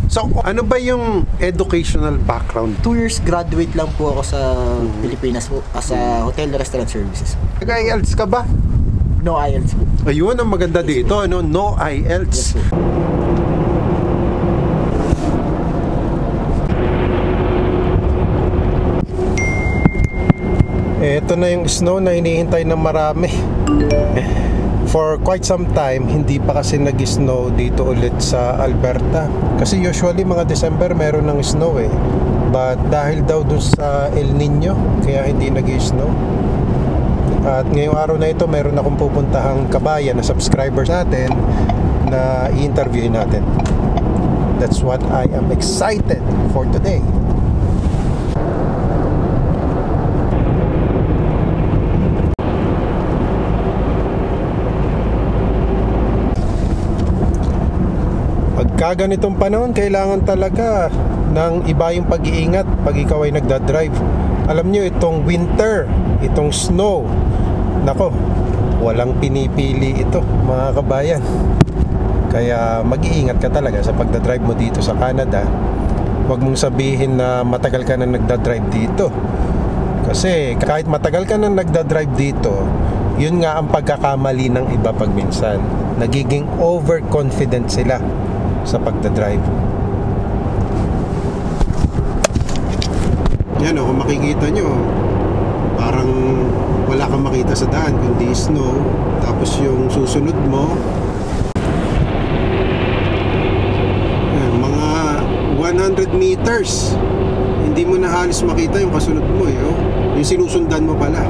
So, ano ba yung educational background? 2 years graduate lang po ako sa Pilipinas po as a hotel restaurant services. Nag-IELTS ka ba? No IELTS po. Ayun ang maganda dito, ano? No IELTS. Yes po. Ito na yung snow na hinihintay ng marami. For quite some time, hindi pa kasi nag-snow dito ulit sa Alberta. Kasi usually mga December meron ng snow eh. But dahil daw dun sa El Nino, kaya hindi nag-snow. At ngayong araw na ito, meron akong pupuntahang kabayan na subscribers natin na i-interviewin natin. That's what I am excited for today. Pagkaganitong panahon, kailangan talaga ng iba yung pag-iingat pag ikaw ay nagdadrive. Alam nyo, itong winter, itong snow, nako, walang pinipili ito mga kabayan. Kaya mag-iingat ka talaga sa pagdadrive mo dito sa Canada. Huwag mong sabihin na matagal ka na nagdadrive dito. Kasi kahit matagal ka na nagdadrive dito, yun nga ang pagkakamali ng iba pag minsan. Nagiging overconfident sila sa pagdadrive. Yan o, kung makikita nyo, parang wala kang makita sa daan kundi snow. Tapos yung susunod mo, yan, mga 100 meters, hindi mo na halos makita yung kasunod mo eh, oh. Yung sinusundan mo pala.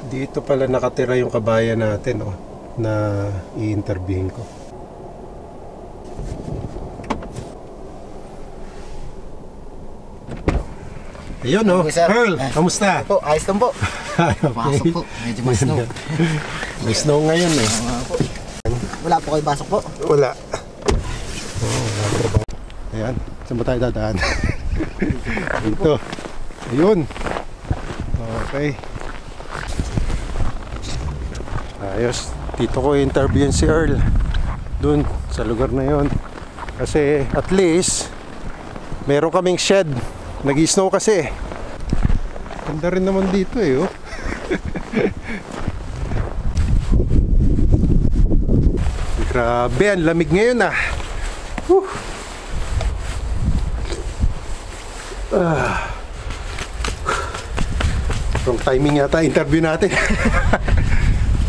Dito pala nakatira yung kabayan natin, oh, na i-interviewin ko. Ayun, oh. Okay, Earl, kamusta? Po, ayos lang po. Pasok po. Medyo may snow. May snow ngayon eh. Wala po kayo pasok po? Wala. Ayan, saan ba tayo dadaan? Dito. Ayun. Okay. Ayos. Dito ko interviewin si Earl dun sa lugar na yon. Kasi at least meron kaming shed. Nag-snow kasi. Ganda rin naman dito eh, oh. Grabe, ang lamig ngayon ah. Wrong timing yata interview natin.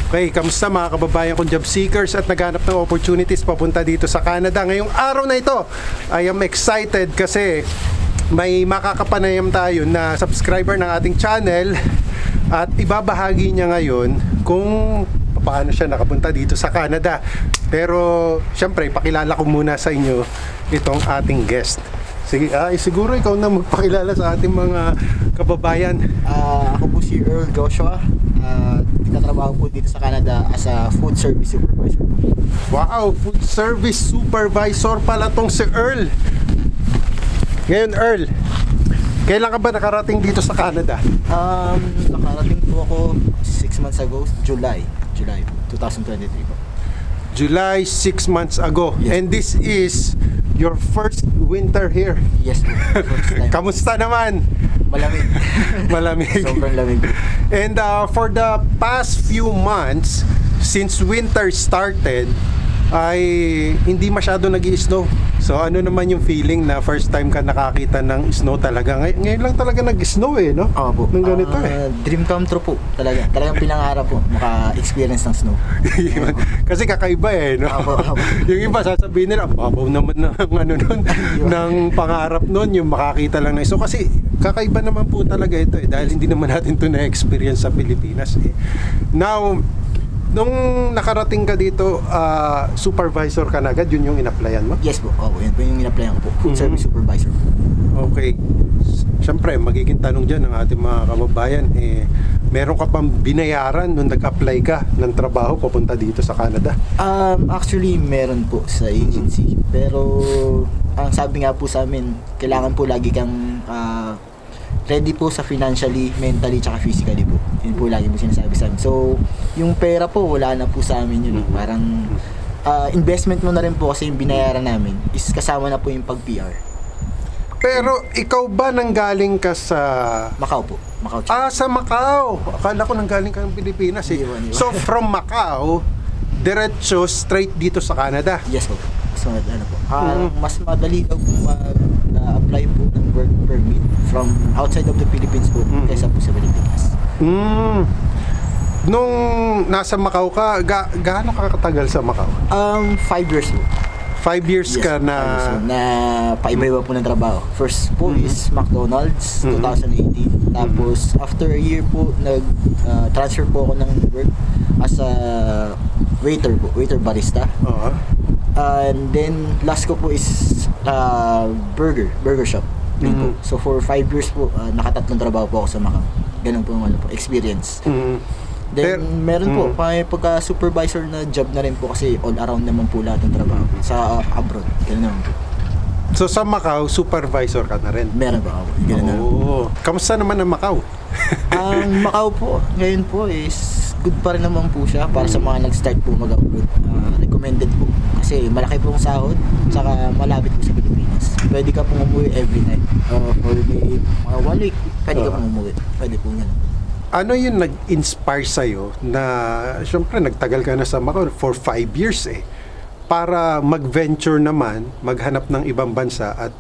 Okay, kamusta mga kababayan kong job seekers at naghanap ng opportunities papunta dito sa Canada? Ngayong araw na ito, I am excited kasi may makakapanayam tayo na subscriber ng ating channel at ibabahagi niya ngayon kung paano siya nakapunta dito sa Canada. Pero syempre, pakilala ko muna sa inyo itong ating guest. Sige, siguro ikaw na magpakilala sa ating mga kababayan. Ako po si Earl Joshua. Nagtatrabaho po dito sa Canada as a food service supervisor. Wow, food service supervisor pala tong si Earl. Ngayon, Earl, kailan ka ba nakarating dito sa Canada? Nakarating po ako 6 months ago, July 2023 po. July 6 months ago. Yes. And this is your first winter here. Yes po, first time. Kamusta naman? Malamig. Malamig. Sobrang lamig. And for the past few months, since winter started, ay hindi masyado nag-i-snow. So ano naman yung feeling na first time ka nakakita ng snow talaga? Ngayon lang talaga nag-snow eh, no? Oo po. Nung ganito Dream come true po talaga. Talagang pinangarap po maka-experience ng snow. Kasi kakaiba eh, no? Opo. Yung iba sasabihin nila, babaw naman ng ano nun, ng pangarap nun, yung makakita lang ng snow. Kasi kakaiba naman po talaga ito eh, dahil hindi naman natin ito na-experience sa Pilipinas eh. Now, nung nakarating ka dito, supervisor ka na agad, yun yung in-applyan mo? Yes po, yun po yung in-applyan ko po. food service supervisor. Okay. Siyempre, magiging tanong dyan ng ating mga kababayan, meron ka pang binayaran nung nag-apply ka ng trabaho papunta dito sa Canada? Actually, meron po sa agency. Pero, ang sabi nga po sa amin, kailangan po lagi kang ready po sa financially, mentally, tsaka physically po. Yun po lagi po sinasabi sa amin. So, yung pera po, wala na po sa amin yun. Parang, investment mo na rin po kasi yung binayaran namin is kasama na po yung pag-PR. Pero ikaw ba nanggaling ka sa... Macau po. Macau. Sa Macau. Akala ko nanggaling ka ng Pilipinas eh. Iwan. So from Macau, diretso straight dito sa Canada. Yes po. So, ano po. Mas madali daw po mag-apply po ng work permit from outside of the Philippines po kaysa po sa Pilipinas. Nung nasa Macau ka, gaano ka katagal sa Macau? 5 years po. 5 years Yes, ka na... 5 years po, na paiba-iba po ng trabaho. First po is McDonald's, 2018. Tapos, after a year po, nag-transfer po ako ng work as a waiter po, waiter barista. And then, last ko po is burger shop. Po. So, for 5 years po, nakatatlong trabaho po ako sa Macau. Ganun po yung experience. Then, meron po, pagka-supervisor na job na rin po kasi all around naman po lahat ng trabaho sa abroad. Ganun naman po. So sa Macau, supervisor ka na rin? Meron po ako. Ganun naman po. Kamusta naman ang Macau? Ang Macau po, ngayon po is good pa rin naman po siya para sa mga nag-start po mag-upload. Recommended po. Kasi malaki pong sahod, saka malapit po sa Pilipinas. Pwede ka pong umuwi every night. For mga 1 week, pwede ka pong umuwi. Pwede po yan. Ano yung nag-inspire sa'yo na, syempre, nagtagal ka na sa Macau for 5 years para mag-venture naman, maghanap ng ibang bansa at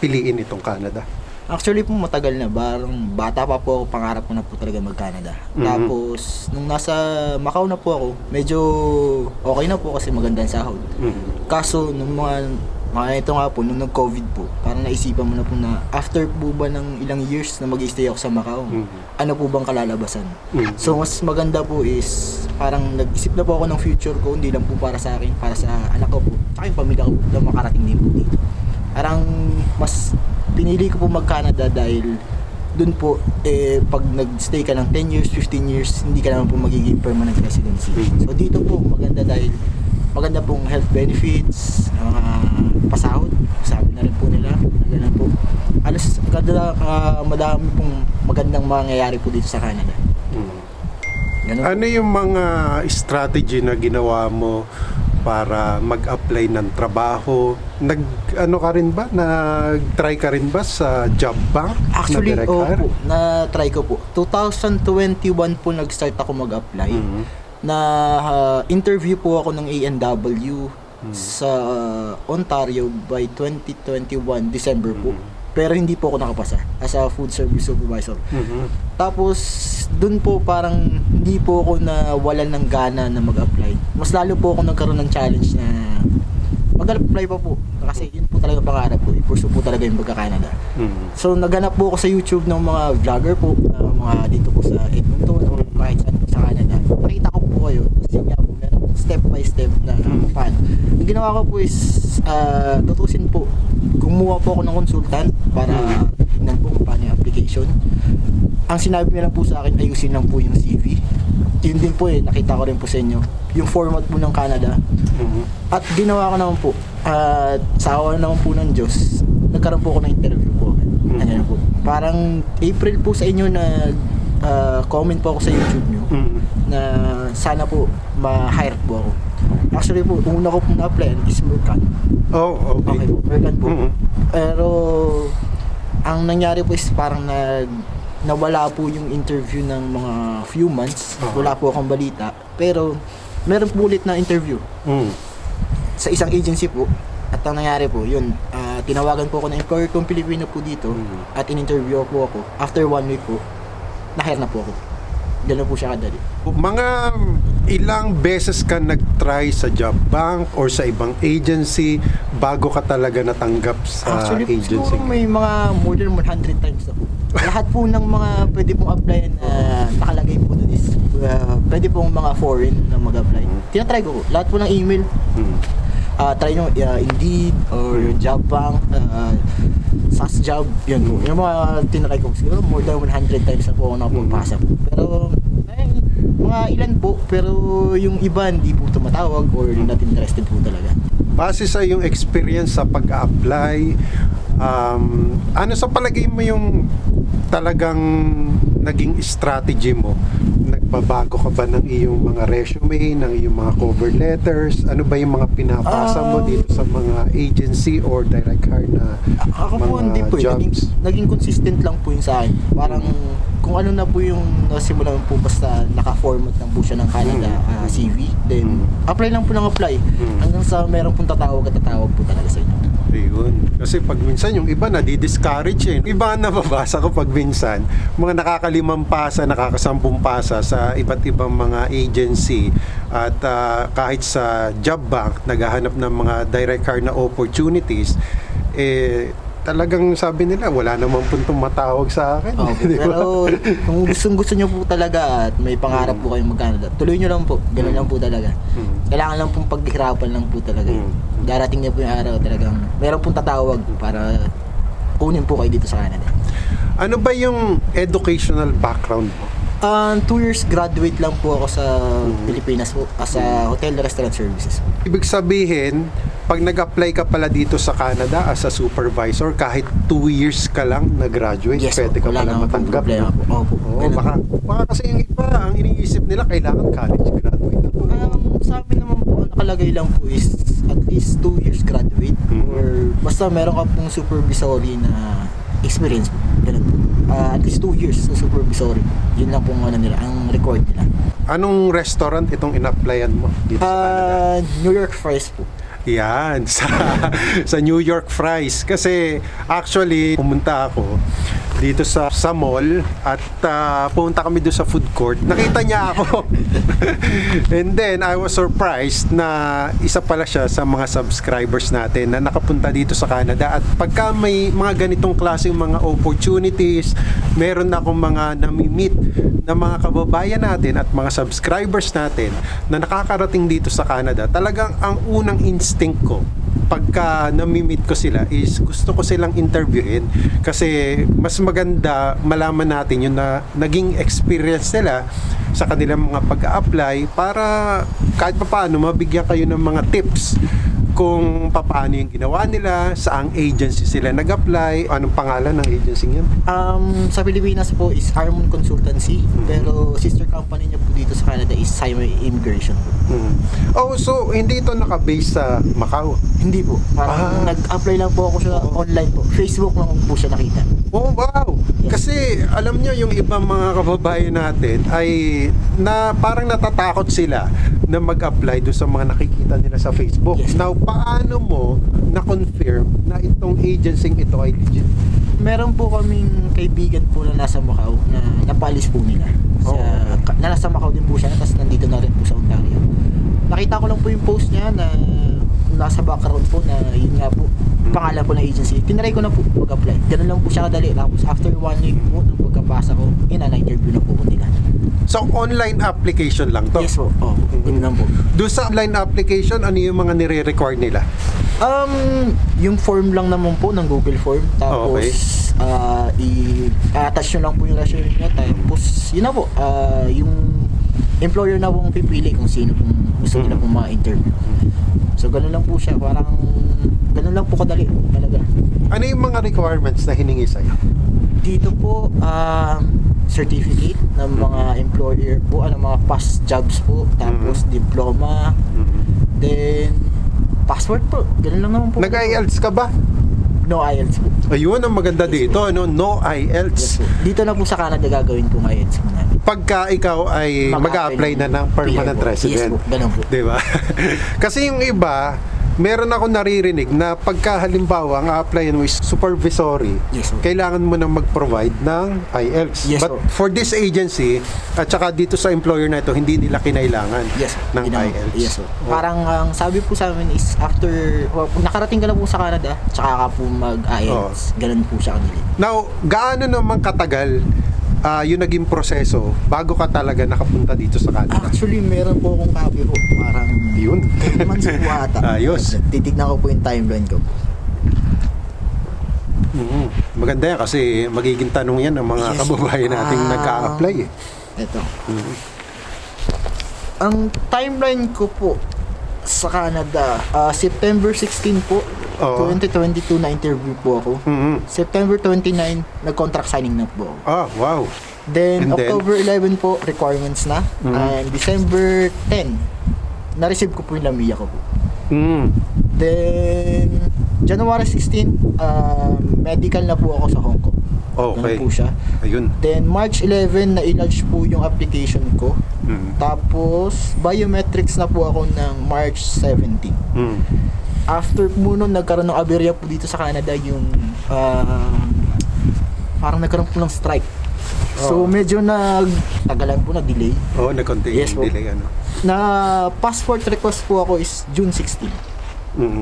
piliin itong Canada? Actually po matagal na, parang bata pa po ako, pangarap ko na po talaga mag-Canada. Tapos, nung nasa Macau na po ako, medyo okay na po kasi magandang sahod. Kaso, nung ito nga po, nung nag-COVID po, parang naisipan mo na po na after po ba ng ilang years na mag-stay ako sa Macau, ano po bang kalalabasan? So, mas maganda po is, parang nag-isip na po ako ng future ko, hindi lang po para sa akin, para sa anak ko po, tsaka yung pamilya ko po na makarating din po dito. Parang, mas pinili ko po mag-Canada dahil dun po, pag nag-stay ka ng 10 years, 15 years, hindi ka naman po magiging permanent residency. So, dito po, maganda dahil maganda pong health benefits, mga pasahod, sabi na rin po nila, gano'n po. Alas, madami pong magandang mangyayari po dito sa Canada. Ano yung mga strategy na ginawa mo para mag-apply ng trabaho? Nag-ano ka rin ba? Nag-try ka rin ba sa job bank? Actually, po, na-try ko po. 2021 po nag-start ako mag-apply. Na interview po ako ng A&W sa Ontario by 2021 December po. Pero hindi po ako nakapasa as a food service supervisor. Tapos dun po parang hindi po ako nawalan ng gana na mag-apply. Mas lalo po ako nagkaroon ng challenge na mag-apply pa po. Kasi yun po talaga pangarap ko. I-pursue po talaga yung magka-Canada. So naghanap po ako sa YouTube ng mga vlogger po, mga dito po sa Edmonton o kahit saan po sa Canada. Nakita ko po kayo. Kasi nga po, meron step by step na paano. Ang ginawa ko po is tutusin po. Kumuha po ako ng consultant para tignan po kung paano yung application. Ang sinabi nila po sa akin, ayusin lang po yung CV. Yun din po nakita ko rin po sa inyo. Yung format po ng Canada. At ginawa ko naman po. Sa awa naman po ng Diyos, nagkaroon po ako ng interview po. Ano po. Parang April po sa inyo na comment po ako sa YouTube nyo na sana po ma-hire po ako. Actually po, una ko pong na-apply is Mercant. Okay po, Mercant po. Pero ang nangyari po is parang nawala po yung interview ng mga few months. Wala po akong balita. Pero meron po ulit na interview sa isang agency po. At ang nangyari po, yun, tinawagan po ako ng employer kong Pilipino po dito at in-interview po ako. After 1 week po, na-hire na po ako. Gano'n po siya kadali. Mga ilang beses ka nag-try sa job bank or sa ibang agency bago ka talaga natanggap sa actually, agency? Actually, may mga more than 100 times na po. Lahat po ng mga pwede pong applyan na nakalagay po doon is pwede pong mga foreign na mag-apply. Tinatry ko po. Lahat po ng email. try nyo Indeed or Jobbank, SaskJob, yun po. Yung mga tinry ko, siguro more than 100 times na po ako nakapagpasa po. Pero, mga ilan po, pero yung iba hindi po tumatawag or not interested po talaga. Base sa yung experience sa pag-apply, ano sa palagay mo yung talagang naging strategy mo? Nagbabago ka ba ng iyong mga resume, ng iyong mga cover letters? Ano ba yung mga pinapasa mo dito sa mga agency or direct hire na Ako po mga hindi po jobs? naging consistent lang po yun sa akin. Parang kung ano na po yung nasimulan po basta naka-format lang po siya ng Canada CV, then apply lang po ng apply hanggang sa meron pong tatawag at tatawag po talaga sa inyo. Ayun. Kasi pag minsan yung iba na-discourage eh. Iba ang nababasa ko pag minsan, mga nakakalimang pasa, nakakasampung pasa sa iba't ibang mga agency at kahit sa job bank, naghahanap ng mga direct hire na opportunities, talagang sabi nila, wala namang puntong matawag sa akin. Di ba? Pero kung gusto nyo po talaga at may pangarap po kayong mag-Canada, tuloy nyo lang po. Ganun lang po talaga. Kailangan lang pong paghirapan lang po talaga. Darating na po yung araw talagang meron pong tatawag para kunin po kayo dito sa Canada. Ano ba yung educational background mo? 2 years graduate lang po ako sa Pilipinas po as a hotel restaurant services. Ibig sabihin, pag nag-apply ka pala dito sa Canada as a supervisor, kahit 2 years ka lang nag-graduate, Yes, pwede ka wala pala naman pong matanggap. problema po. Opo, Oo, ganun baka kasi yung iba, ang iniisip nila, kailangan college graduate. Sa amin naman po, ang nakalagay lang po is at least 2 years graduate or basta meron ka pong supervisory na experience po. Ganun po. At least 2 years sa supervisory. Yun lang pong ano nila, ang record nila. Anong restaurant itong in-applyan mo dito sa Canada? New York Fries po. Yan, sa New York Fries. Kasi actually, pumunta ako dito sa mall at pumunta kami doon sa food court. Nakita niya ako. And then, I was surprised na isa pala siya sa mga subscribers natin na nakapunta dito sa Canada. At pagka may mga ganitong klaseng mga opportunities, meron na akong mga nami-meet na mga kababayan natin at mga subscribers natin na nakakarating dito sa Canada, talagang ang unang instinct ko pagka nami-meet ko sila is gusto ko silang interviewin kasi mas maganda malaman natin yung na naging experience nila sa kanilang mga pag-a-apply para kahit papaano mabigyan kayo ng mga tips kung paano yung ginawa nila, saang agency sila nag-apply, anong pangalan ng agency niyan? Sa Pilipinas po is Harmon Consultancy, pero sister company niya po dito sa Canada is Simon Immigration po. Oh, so hindi ito naka-base sa Macau? Hindi po. Parang nag-apply lang po ako siya online po. Facebook lang po siya nakita. Oh, wow! Yes. Kasi alam nyo, yung ibang mga kababayan natin ay na parang natatakot sila na mag-apply doon sa mga nakikita nila sa Facebook. Yes. Now, paano mo na-confirm na itong agency ito ay legit? Meron po kaming kaibigan po na nasa Macau na napalis po nila. Na nasa Macau din po siya, tapos nandito na rin po sa Ontario. Nakita ko lang po yung post niya na nasa background po na yun nga po pangalan po ng agency. Tinry ko na po mag-apply. Ganun lang po siya kadali. Tapos after 1 week po nung pagkapasa ko, na-interview na po ko nila. So, online application lang to? Yes po. Yun lang po. Doon sa online application, ano yung mga nire-require nila? Yung form lang naman po ng Google form. Tapos, i-attach nyo lang po yung resume nyo. Tapos, yun na po. Yung employer na pong pipili kung sino pong gusto nila pong ma-interview. So, ganun lang po siya. Parang, ganun lang po kadali. Talaga. Ano yung mga requirements na hiningi sa'yo? Dito po, certificate ng mga employer po, mga past jobs po. Tapos, diploma. Then, passport po. Ganun lang naman po. Nag-IELTS ka ba? No IELTS po. Ayun ang maganda dito, no? No IELTS. Yes po. Dito na po sa Canada gagawin po IELTS po namin. Pagka ikaw ay mag-a-apply na ng permanent PR po. resident. Yes po, ganun po. Diba? Kasi yung iba, meron ako naririnig na pagka halimbawa ang a-apply mo is supervisory, Yes po. kailangan mo na mag-provide ng IELTS. Yes But po. for this agency, at saka dito sa employer na ito, hindi nila kinailangan Yes po. ng IELTS. Yes po. Oh. Parang ang sabi po sa amin is after, pag nakarating ka na po sa Canada, tsaka ka po mag-IELTS. Ganun po siya kanila. Now, gaano naman katagal yung naging proseso bago ka talaga nakapunta dito sa Canada? Actually, meron po akong copy po. Parang Yun. 10 months po ata. Ayos. Titignan ko po yung timeline ko po. Maganda yan kasi magiging tanong yan ng mga Yes. kababayan nating nagka-apply eh. Ito. Ang timeline ko po sa Canada, September 16 po, Oo. 2022 na interview po ako. September 29, nag-contract signing na po ako. Ah, wow. Then, And then? October 11 po, requirements na. And December 10, na-receive ko po yung Lamia ko po. Then, January 16, medical na po ako sa Hong Kong. Okay. Ganun po siya. Ayun. Then, March 11, na-lodge po yung application ko. Tapos, biometrics na po ako ng March 17. After po nun, nagkaroon ng aberya po dito sa Canada yung parang nagkaroon po ng strike. So, medyo tagalan po na delay. Oo, nag-contain Yes po. delay ano. Na passport request po ako is June 16.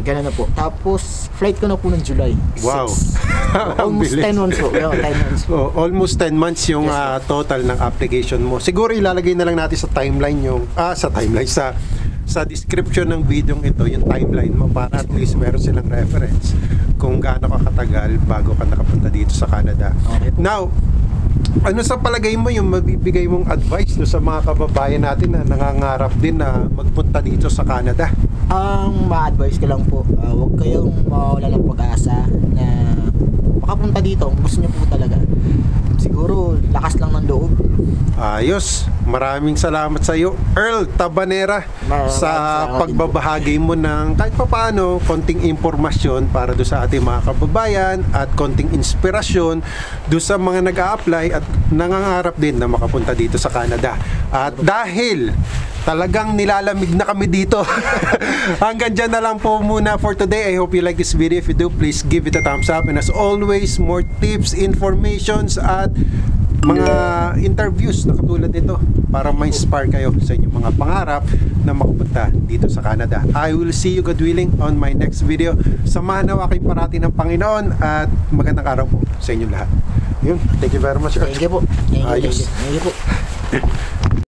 Ganun na po. Tapos, flight ko na po ng July 6. Wow. Almost Ang bilis. 10 months po. Yeah, 10 months po. Oh, almost 10 months yung Yes, total ng application mo. Siguro ilalagay na lang natin sa timeline yung sa description ng video ito yung timeline mo para at least meron silang reference kung gaano ka katagal bago ka nakapunta dito sa Canada. Okay po. Now, ano sa palagay mo yung mabibigay mong advice no, sa mga kababayan natin na nangangarap din na magpunta dito sa Canada? Ang ma-advise ko lang po, huwag kayong mawala ng pag-asa na makapunta dito kung gusto niyo po talaga. Siguro, lakas lang ng loob. Ayos. Maraming salamat sa iyo, Earl Tabanera, Maraming sa salamat pagbabahagi mo ng kahit papaano konting impormasyon para do sa ating mga kababayan at konting inspirasyon do sa mga nag-a-apply at nangangarap din na makapunta dito sa Canada. At dahil talagang nilalamig na kami dito. Hanggang dyan na lang po muna for today. I hope you like this video. If you do, please give it a thumbs up. And as always, more tips, informations, at mga interviews na katulad nito para ma-inspire kayo sa inyong mga pangarap na makapunta dito sa Canada. I will see you, God willing, on my next video. Samahan nawa kayo parati ng Panginoon at magandang araw po sa inyong lahat. Yun. Thank you very much, Earl. Thank you po. Thank you, Ayos. thank you. Thank you po.